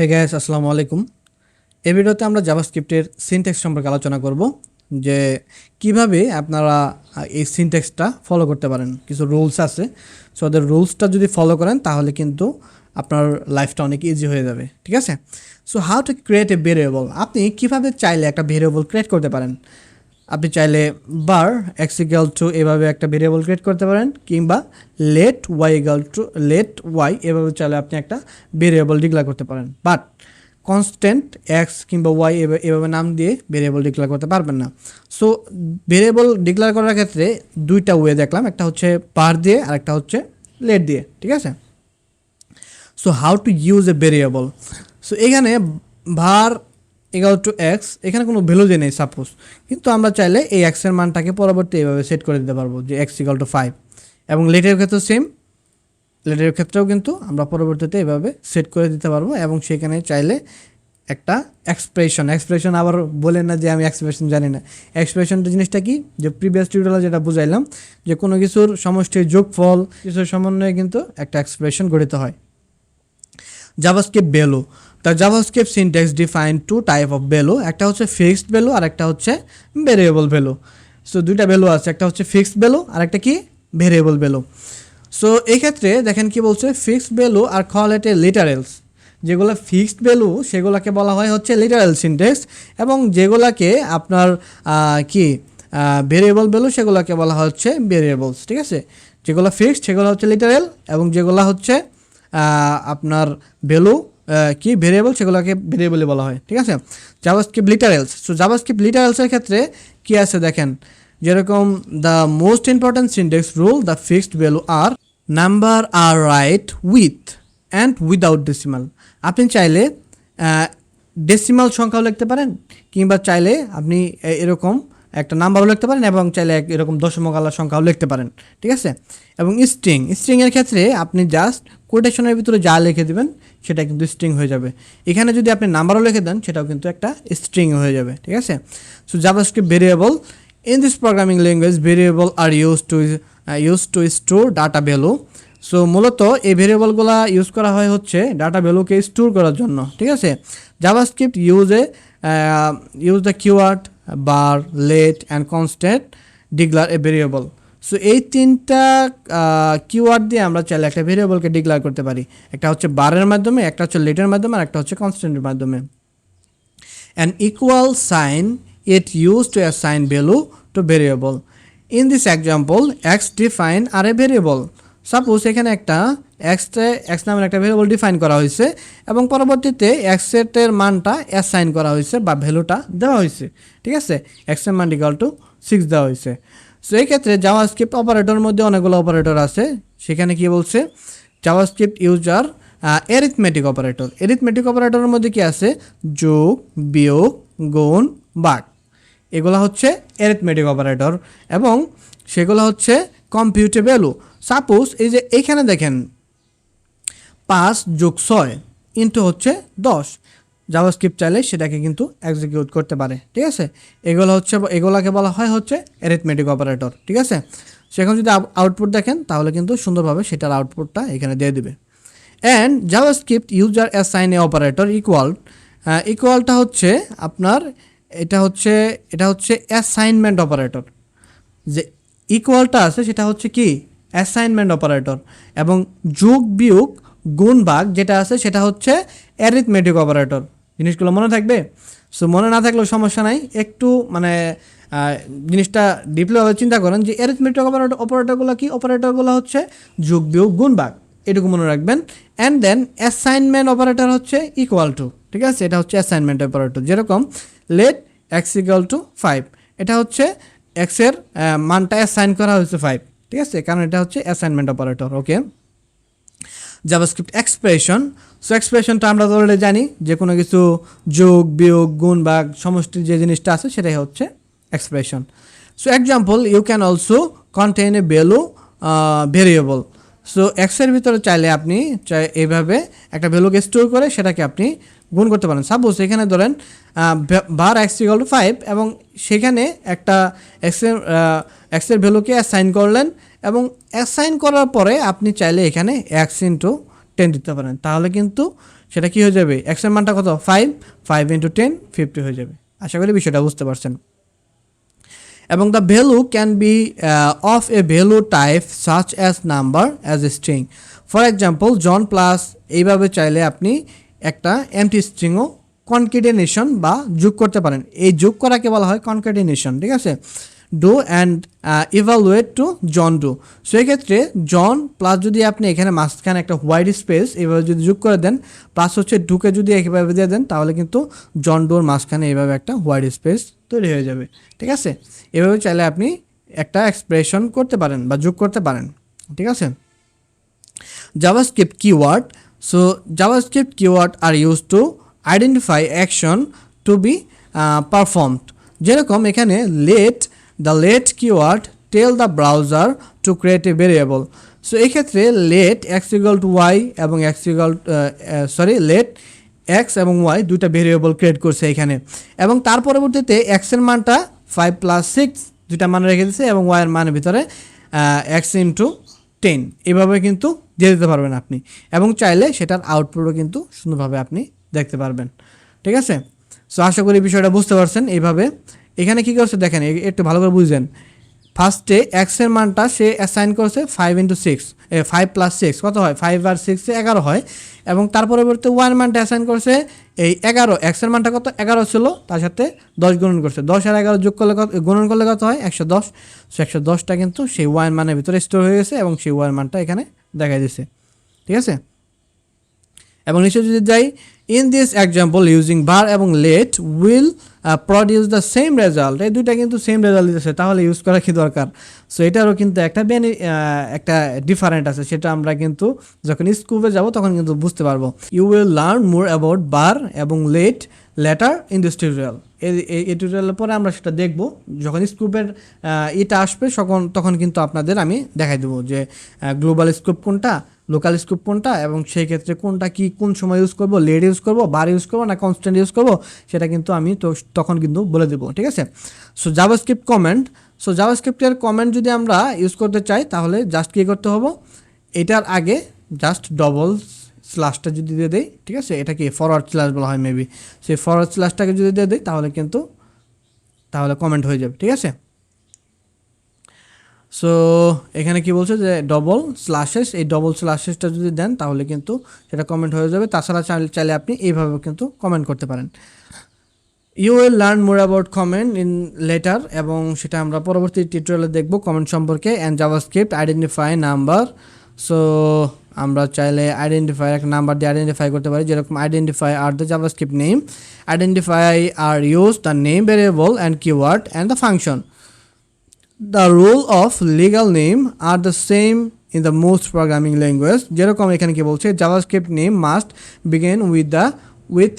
Hey guys, আসসালামু আলাইকুম। এই ভিডিওতে আমরা জাভাস্ক্রিপ্টের সিনট্যাক্স সম্পর্কে আলোচনা করব যে কিভাবে আপনারা এই সিনট্যাক্সটা ফলো করতে পারেন। কিছু রুলস আছে, সো ওদের রুলসটা যদি ফলো করেন তাহলে কিন্তু আপনার লাইফটা অনেক ইজি হয়ে যাবে, ঠিক আছে? So how to create a variable, আপনি কিভাবে চাইলে একটা ভেরিয়েবল ক্রিয়েট করতে পারেন। আপনি চাইলে বার এক্স ইকুয়াল টু এভাবে একটা ভেরিয়েবল ক্রিয়েট করতে পারেন, কিংবা let Y equal to let Y এভাবে চাইলে আপনি একটা ভেরিয়েবল ডিক্লেয়ার করতে পারেন। বাট কনস্ট্যান্ট এক্স কিংবা ওয়াই এভাবে নাম দিয়ে ভেরিয়েবল ডিক্লেয়ার করতে পারবেন না। সো ভেরিয়েবল ডিক্লেয়ার করার ক্ষেত্রে দুইটা ওয়ে দেখলাম, একটা হচ্ছে বার দিয়ে আর একটা হচ্ছে লেট দিয়ে, ঠিক আছে? So how to use a variable, so এখানে var ইকুয়াল টু এক্স, এখানে কোনো ভ্যালু দিয়ে নেই সাপোজ, কিন্তু আমরা চাইলে এই এক্সের মানটাকে পরবর্তী এইভাবে সেট করে দিতে পারবো যে এক্স ইকুয়াল টু 5, এবং লেটের ক্ষেত্রেও সেম, লেটের ক্ষেত্রেও কিন্তু আমরা পরবর্তীতে এইভাবে সেট করে দিতে পারবো। এবং সেখানে চাইলে একটা এক্সপ্রেশন আবার বলেন না যে আমি এক্সপ্রেশন জানি না। এক্সপ্রেশনটা জিনিসটা কি, যে প্রিভিয়াস টিউটোরিয়ালে যেটা বুঝাইলাম, যে কোনো কিছুর সমষ্টির যোগফল, কিছুর সমন্বয়ে কিন্তু একটা এক্সপ্রেশন গঠিত হয়। JavaScript value, the JavaScript syntax define two type of value, একটা হচ্ছে ফিক্সড ভ্যালু আর একটা হচ্ছে ভেরিয়েবল ভ্যালু। সো দুইটা ভ্যালু আছে, একটা হচ্ছে ফিক্সড ভ্যালু আর একটা কি ভেরিয়েবল ভ্যালু। সো এই ক্ষেত্রে দেখেন কি বলছে, ফিক্সড ভ্যালু আর কল ইট এ লিটারেলস, যেগুলো ফিক্সড ভ্যালু সেগুলোকে বলা হয় হচ্ছে লিটারেল সিনট্যাক্স, এবং যেগুলোকে আপনার কি ভেরিয়েবল ভ্যালু সেগুলোকে বলা হচ্ছে ভেরিয়েবলস, ঠিক আছে? যেগুলো ফিক্সড সেগুলো হচ্ছে লিটারেল, এবং যেগুলো হচ্ছে আপনার ভ্যালু কি ভেরিয়েবল সেগুলোকে ভেরিয়েবলই বলা হয়, ঠিক আছে? জাভাস্ক্রিপ্ট লিটারেলস, সো জাভাস্ক্রিপ্ট লিটারেলসের ক্ষেত্রে কি আছে দেখেন, যেরকম the most important syntax rule the fixed value আর নাম্বার আর write with and without decimal. আপনি চাইলে ডেসিমাল সংখ্যাও লিখতে পারেন, কিংবা চাইলে আপনি এরকম একটা নাম্বারও লিখতে পারেন, এবং চাইলে এরকম দশমিক আলাদা সংখ্যাও লিখতে পারেন, ঠিক আছে? এবং স্ট্রিংয়ের ক্ষেত্রে আপনি জাস্ট কোটেশনের ভিতরে যা লিখে দেবেন সেটা কিন্তু স্ট্রিং হয়ে যাবে। এখানে যদি আপনি নাম্বারও লিখে দেন সেটাও কিন্তু একটা স্ট্রিং হয়ে যাবে, ঠিক আছে? So JavaScript variable, in this programming language variable are use to store data value. So মূলত এই ভেরিয়েবলগুলো ইউজ করা হয় হচ্ছে ডাটা ভ্যালুকে স্টোর করার জন্য, ঠিক আছে? JavaScript use the keyword var let and constant declare a variable. So এই তিনটা কিওয়ার্ড দিয়ে আমরা চাইলে একটা ভেরিয়েবলকে ডিক্লেয়ার করতে পারি। একটা হচ্ছে বারের মাধ্যমে, একটা হচ্ছে লেটের মাধ্যমে, আর একটা হচ্ছে কনস্ট্যান্টের মাধ্যমে। An equal sign it used to assign value to variable. In this example, x define are a variable. Suppose এখানে একটা x নামের একটা ভেরিয়েবল ডিফাইন করা হয়েছে, এবং পরবর্তীতে x এর মানটা অ্যাসাইন করা হয়েছে বা ভ্যালুটা দেওয়া হয়েছে, ঠিক আছে? x এর মান ইকুয়াল টু 6 দেওয়া হয়েছে। সো এই ক্ষেত্রে জাভাস্ক্রিপ্ট অপারেটরের মধ্যে অনেকগুলো অপারেটর আছে। সেখানে কি বলছে, JavaScript user arithmetic operator. Arithmetic অপারেটরের মধ্যে কি আছে, যোগ, বিয়োগ, গুণ, ভাগ, এগুলো হচ্ছে অ্যারিথমেটিক অপারেটর, এবং সেগুলো হচ্ছে কম্পিউট এ ভ্যালু। সাপোজ এই যে এইখানে দেখেন 5 যোগ 6 ইন্টু হচ্ছে 10, জাভাস্ক্রিপ্ট চাইলে সেটাকে কিন্তু এক্সিকিউট করতে পারে, ঠিক আছে? এগুলোকে বলা হয় হচ্ছে অ্যারিথমেটিক অপারেটর, ঠিক আছে? সেখানে যদি আউটপুট দেখেন তাহলে কিন্তু সুন্দরভাবে সেটার আউটপুটটা এখানে দিয়ে দিবে। And JavaScript user assign a operator ইকুয়ালটা হচ্ছে আপনার এটা হচ্ছে অ্যাসাইনমেন্ট অপারেটর। যে ইকুয়ালটা আছে সেটা হচ্ছে কি অ্যাসাইনমেন্ট অপারেটর, এবং যোগ, বিয়োগ, গুণ, ভাগ যেটা আছে সেটা হচ্ছে অ্যারিথমেটিক অপারেটর। জিনিসগুলো মনে থাকবে? সো মনে না থাকলেও সমস্যা নাই, একটু মানে জিনিসটা ডিপলিভাবে চিন্তা করেন যে অ্যারিথমেটিক অপারেটরগুলো কি, অপারেটরগুলো হচ্ছে যোগ, বিয়োগ, গুণ, ভাগ, এটুকু মনে রাখবেন। অ্যান্ড দেন অ্যাসাইনমেন্ট অপারেটর হচ্ছে ইকুয়াল টু, ঠিক আছে? এটা হচ্ছে অ্যাসাইনমেন্ট অপারেটর। যেরকম লেট এক্স ইকুয়াল টু 5, এটা হচ্ছে এক্সের মানটা অ্যাসাইন করা হয়েছে 5, ঠিক আছে? কারণ এটা হচ্ছে অ্যাসাইনমেন্ট অপারেটর, ওকে? জাভাস্ক্রিপ্ট এক্সপ্রেশন, সো এক্সপ্রেশনটা আমরা অলরেডি জানি, যে কোনো কিছু যোগ, বিয়োগ, গুণ, ভাগ সমষ্টির যে জিনিসটা আছে সেটাই হচ্ছে expression. So example, you can also contain a value variable. So এক্সের ভিতরে চাইলে আপনি এইভাবে একটা ভ্যালুকে স্টোর করে সেটাকে আপনি গুণ করতে পারেন। সাপোজ এখানে ধরেন বার এক্স ইকুয়াল টু 5, এবং সেখানে একটা এক্সের ভ্যালুকে অ্যাসাইন করলেন, এবং অ্যাসাইন করার পরে আপনি চাইলে এখানে x ইন্টু 10 দিতে পারেন, তাহলে কিন্তু সেটা কি হয়ে যাবে, x এর মানটা কত 5, 5 × 10 50 হয়ে যাবে। আশা করি বিষয়টা বুঝতে পারছেন। এবং the value can be of a value type such as number as a string. For example John plus, এইভাবে চাইলে আপনি একটা এমটি স্ট্রিংও কনকেটিনেশন বা যোগ করতে পারেন। এই যোগ করাকে বলা হয় কনকেটিনেশন, ঠিক আছে। Doe and evaluate to John Doe. So এক্ষেত্রে জন প্লাস যদি আপনি এখানে মাঝখানে একটা হোয়াইট স্পেস এইভাবে যদি যোগ করে দেন, প্লাস হচ্ছে ডুকে যদি একইভাবে দিয়ে দেন, তাহলে কিন্তু জন ডুর মাঝখানে এইভাবে একটা হোয়াইট স্পেস তৈরি হয়ে যাবে, ঠিক আছে। এভাবে চাইলে আপনি একটা এক্সপ্রেশন করতে পারেন বা যোগ করতে পারেন, ঠিক আছে। JavaScript keyword. So JavaScript keyword are used to identify action to be performed. যেরকম এখানে let keyword tell the browser to create a variable. So এক্ষেত্রে let x equal to y এবং let x এবং y দুইটা variable create করছে এখানে, এবং তার পরবর্তীতে x এর মানটা 5 + 6 দুইটা মান রেখে দিয়েছে এবং y এর মানের ভিতরে x × 10 এভাবে কিন্তু দিয়ে দিতে পারবেন আপনি, এবং চাইলে সেটার আউটপুটও কিন্তু সুন্দরভাবে আপনি দেখতে পারবেন, ঠিক আছে। সো আশা করি বিষয়টা বুঝতে পারছেন। এইভাবে এখানে কী করছে দেখেন, একটু ভালো করে বুঝবেন। ফার্স্টে এক্স এর মানটা সে অ্যাসাইন করছে 5 × 6, 5 + 6 কত হয়, 5 আর 6 11 হয়, এবং তার পরবর্তী ওয়ান মানটা অ্যাসাইন করছে এই 11, এক্স এর মানটা কত 11 ছিল, তার সাথে 10 গুণন করছে, 10 আর 11 যোগ করলে গুণন করলে কত হয় 110। সো 110টা কিন্তু সেই ওয়ান মানের ভিতরে স্টোর হয়ে গেছে এবং সেই ওয়ান মানটা এখানে দেখা দিচ্ছে, ঠিক আছে। এবং নিচে যদি যাই, in this example using var এবং let will produce the same result. এই দুইটা কিন্তু সেম রেজাল্ট দিতেছে, তাহলে ইউজ করা কি দরকার। সো এটারও কিন্তু একটা ডিফারেন্ট আছে, সেটা আমরা কিন্তু যখন স্কুপে যাব তখন কিন্তু বুঝতে পারবো। You will learn more about var এবং let later in this tutorial. এই টিউটোরিয়ালের পরে আমরা সেটা দেখব, যখন স্কুপের এটা আসবে তখন কিন্তু আপনাদের আমি দেখাই দেবো যে গ্লোবাল স্কুপ কোনটা, লোকাল স্কোপ কোনটা, এবং সেই ক্ষেত্রে কোনটা কি কোন সময় ইউজ করব, লেট ইউজ করব, বার ইউজ করব না কনস্ট্যান্ট ইউজ করব, সেটা কিন্তু আমি তখন কিন্তু বলে দেবো, ঠিক আছে। So JavaScript comment. সো জাভাস্ক্রিপ্টের কমেন্ট যদি আমরা ইউজ করতে চাই তাহলে জাস্ট কী করতে হবে, এটার আগে জাস্ট ডবল স্ল্যাশটা যদি দিয়ে দেই, ঠিক আছে, এটা কি ফরওয়ার্ড স্ল্যাশ বলা হয় মেবি, সেই ফরওয়ার্ড স্ল্যাশটাকে যদি দিয়ে দেই তাহলে কমেন্ট হয়ে যাবে, ঠিক আছে। সো এখানে কি বলছে যে ডবল স্ল্যাশেস, এই ডবল স্ল্যাশেসটা যদি দেন তাহলে কিন্তু সেটা কমেন্ট হয়ে যাবে। তাছাড়া চাইলে আপনি এইভাবে কিন্তু কমেন্ট করতে পারেন। You will learn more about comment in later, এবং সেটা আমরা পরবর্তী টিউটোরিয়ালে দেখব কমেন্ট সম্পর্কে। And JavaScript identify number. So আমরা চাইলে আইডেন্টিফাই একটা নাম্বার দিয়ে আইডেন্টিফাই করতে পারি, যেরকম identify are the JavaScript name, identify are use the name variable and keyword and the function. The rule of legal name are the same in the most programming language. যেরকম এখানে কি বলছে, JavaScript name must begin with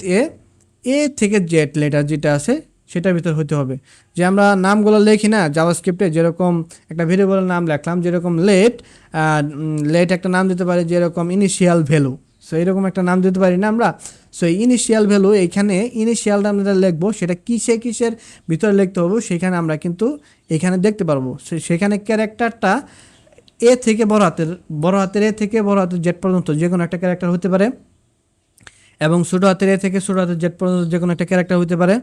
a থেকে Z letter যেটা আছে সেটার ভিতর হতে হবে। যে আমরা নামগুলো লিখি না জাভাস্ক্রিপ্টে, যেরকম একটা ভেরিয়েবলের নাম লিখলাম, যেরকম লেট একটা নাম দিতে পারি যেরকম ইনিশিয়াল ভ্যালু। সো এরকম একটা নাম দিতে পারি না আমরা। সো ইনিশিয়াল ভ্যালু, এইখানে ইনিশিয়ালটা আমরা লিখবো, সেটা কিসের ভিতরে লিখতে হবে সেখানে আমরা কিন্তু এখানে দেখতে পারবো। সেখানে ক্যারেক্টারটা এ থেকে বড় হাতের এ থেকে বড় হাতের জেড পর্যন্ত যে কোনো একটা ক্যারেক্টার হতে পারে, এবং ছোটো হাতের এ থেকে ছোটো হাতের জেড পর্যন্ত যে কোনো একটা ক্যারেক্টার হতে পারে।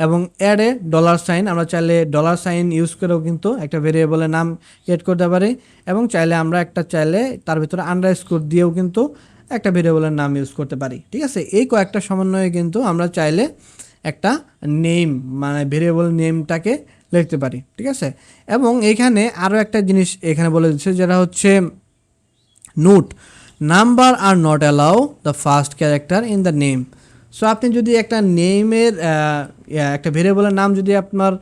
এবং অ্যাডে $, আমরা চাইলে $, ইউজ করেও কিন্তু একটা ভেরিয়েবলের নাম ক্রিয়েট করতে পারি, এবং আমরা চাইলে তার ভিতরে আন্ডারস্কোর দিয়েও কিন্তু একটা ভেরিয়েবলের নাম ইউজ করতে পারি, ঠিক আছে। এই কয়েকটা সমন্বয়ে কিন্তু আমরা চাইলে একটা নেম মানে ভেরিয়েবল নেমটাকে লিখতে পারি, ঠিক আছে। এবং এখানে আরও একটা জিনিস এখানে বলে দিচ্ছে, যেটা হচ্ছে note, number are not allow the first character in the name. So আপনি যদি একটা নেমের একটা ভেরিয়েবলের নাম যদি আপনার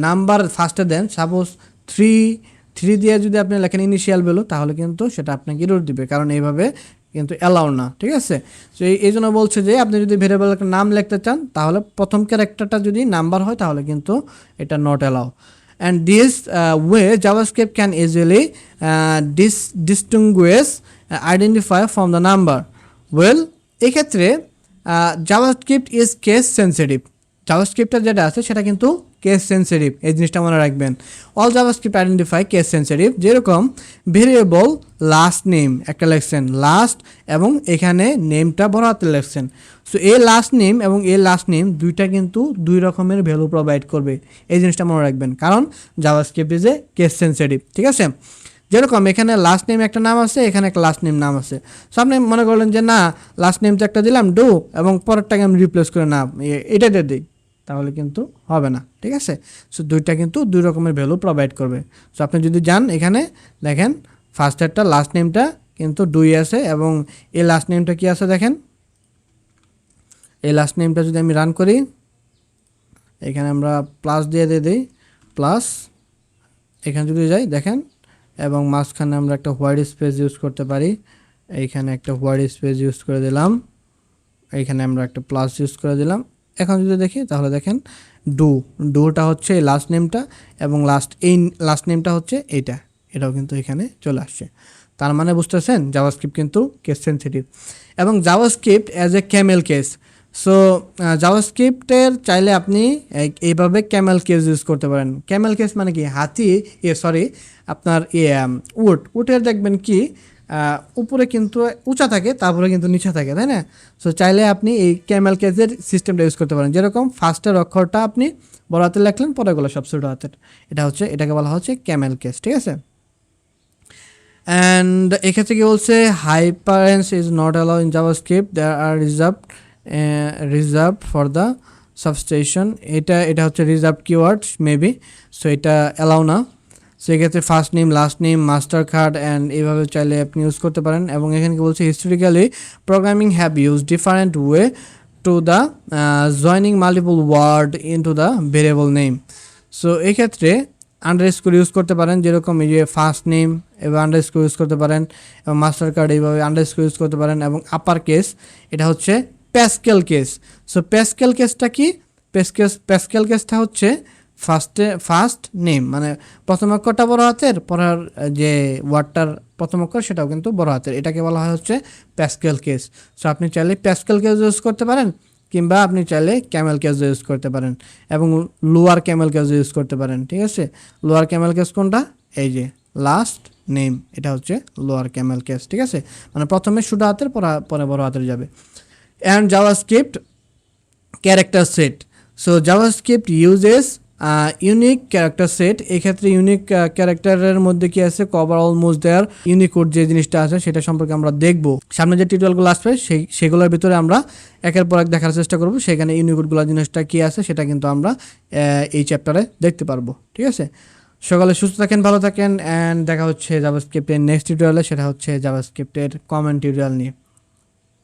নাম্বার ফার্স্টে দেন, সাপোজ 3 দিয়ে যদি আপনি লেখেন ইনিশিয়াল ভ্যালু, তাহলে কিন্তু সেটা আপনাকে এরর দিবে, কারণ এইভাবে কিন্তু অ্যালাউ না, ঠিক আছে। সো এই জন্য বলছে যে আপনি যদি ভেরিয়েবল একটা নাম লিখতে চান তাহলে প্রথম ক্যারেক্টারটা যদি নাম্বার হয় তাহলে কিন্তু এটা not allow. And this way JavaScript can easily distinguished identify from the number. Well, এক্ষেত্রে জাভাস্ক্রিপ্ট ইজ কেস সেন্সিটিভ। জাভাস্ক্রিপ্টের যেটা আছে সেটা কিন্তু কেস সেন্সিটিভ, এই জিনিসটা মনে রাখবেন। All JavaScript identify case sensitive, যেরকম ভেরিয়েবল লাস্ট নেম একটা লিখছেন, লাস্ট এবং এখানে নেমটা বড় হাতে লিখছেন। সো এই লাস্ট নেম এবং এই লাস্ট নেম দুইটা কিন্তু দুই রকমের ভ্যালু প্রোভাইড করবে, এই জিনিসটা মনে রাখবেন, কারণ JavaScript is a case sensitive. ঠিক আছে, যেরকম এখানে লাস্ট নেম একটা নাম আছে, এখানে একটা লাস্ট নেম নাম আছে। সো আপনি মনে করলেন যে না, লাস্ট নেম তো একটা দিলাম ডু, এবং পরেরটাকে আমি রিপ্লেস করে না এটা দিয়ে দিই, তাহলে কিন্তু হবে না। ঠিক আছে, সো দুইটা কিন্তু দুই রকমের ভ্যালু প্রোভাইড করবে। সো আপনি যদি যান এখানে দেখেন ফার্স্টেরটা লাস্ট নেমটা কিন্তু ডুই আছে, এবং এই লাস্ট নেমটা কি আছে দেখেন, এই লাস্ট নেমটা যদি আমি রান করি, এখানে আমরা প্লাস দিয়ে দিই, প্লাস এখানে যদি যাই দেখেন, এবং মাঝখানে আমরা একটা হোয়াইট স্পেস ইউজ করতে পারি, এইখানে একটা হোয়াইট স্পেস ইউজ করে দিলাম, এইখানে আমরা একটা প্লাস ইউজ করে দিলাম। এখন যদি দেখি তাহলে দেখেন ডুটা হচ্ছে এই লাস্ট নেমটা, এবং এই লাস্ট নেমটা হচ্ছে এটাও কিন্তু এখানে চলে আসছে। তার মানে বুঝতেছেন জাভাস্ক্রিপ্ট কিন্তু কেস সেন্সিটিভ। এবং JavaScript as a camel case, so জাভাস্ক্রিপ্টের চাইলে আপনি এইভাবে ক্যামেল কেস ইউজ করতে পারেন। ক্যামেল কেস মানে কি, হাতি, আপনার উটের দেখবেন কি উপরে কিন্তু উঁচা থাকে, তারপরে কিন্তু নিচে থাকে, তাই না? সো চাইলে আপনি এই ক্যামেল কেসের সিস্টেমটা ইউজ করতে পারেন, যেরকম ফার্স্টের অক্ষরটা আপনি বড় হাতে লিখলেন, পরেগুলো সব ছোট হাতের, এটাকে বলা হচ্ছে ক্যামেল কেস। ঠিক আছে, অ্যান্ড এক্ষেত্রে কি বলছে, hyphens is not allow in JavaScript, there are reserve for the substation. এটা হচ্ছে রিজার্ভ কিওয়ার্ড মেবি, সো এটা অ্যালাউ না। সেক্ষেত্রে first name, last name, master card and এইভাবে চাইলে আপনি ইউজ করতে পারেন। এবং এখানে কি বলছে, historically programming have use different way to the joining multiple word into the variable name. So এক্ষেত্রে আন্ডারস্কোর ইউজ করতে পারেন, যেরকম এই যে ফার্স্ট নেম এবার আন্ডারস্কোর ইউজ করতে পারেন, এবং মাস্টার কার্ড এইভাবে আন্ডারস্কোর ইউজ করতে পারেন। এবং আপার কেস, এটা হচ্ছে প্যাসকেল কেস। সো প্যাসকেল কেসটা কি, প্যাসকেল কেসটা হচ্ছে ফার্স্ট নেম, মানে প্রথম অক্ষরটা বড় হাতের, পরের যে ওয়ার্ডটার প্রথম অক্ষর সেটাও কিন্তু বড় হাতের, এটাকে বলা হয় হচ্ছে প্যাসকেল কেস। সো আপনি চাইলে প্যাসকেল কেস ইউজ করতে পারেন, কিংবা আপনি চাইলে ক্যামেল কেস ইউজ করতে পারেন, এবং লোয়ার ক্যামেল কেস ইউজ করতে পারেন। ঠিক আছে, লোয়ার ক্যামেল কেস কোনটা, এই যে লাস্ট নেম, এটা হচ্ছে লোয়ার ক্যামেল কেস। ঠিক আছে, মানে প্রথমে ছোট হাতের, পরে বড় হাতের যাবে। And JavaScript character set, so JavaScript uses unique character set. এক্ষেত্রে ইউনিক ক্যারেক্টারের মধ্যে কি আছে, কভার অলমোস্ট দেয়ার, ইউনিকোড যে জিনিসটা আছে সেটা সম্পর্কে আমরা দেখব সামনে যে টিউটোরিয়ালগুলো আসবে, সেগুলোর ভিতরে আমরা একের পর এক দেখার চেষ্টা করব। সেখানে ইউনিকোডগুলো জিনিসটা কি আছে সেটা কিন্তু আমরা এই চ্যাপ্টারে দেখতে পারবো। ঠিক আছে, সকালে সুস্থ থাকেন, ভালো থাকেন, অ্যান্ড দেখা হচ্ছে জাভাস্ক্রিপ্টের নেক্সট টিউটোরিয়ালে, সেটা হচ্ছে জাভাস্ক্রিপ্টের কমন টিউটোরিয়াল নিয়ে।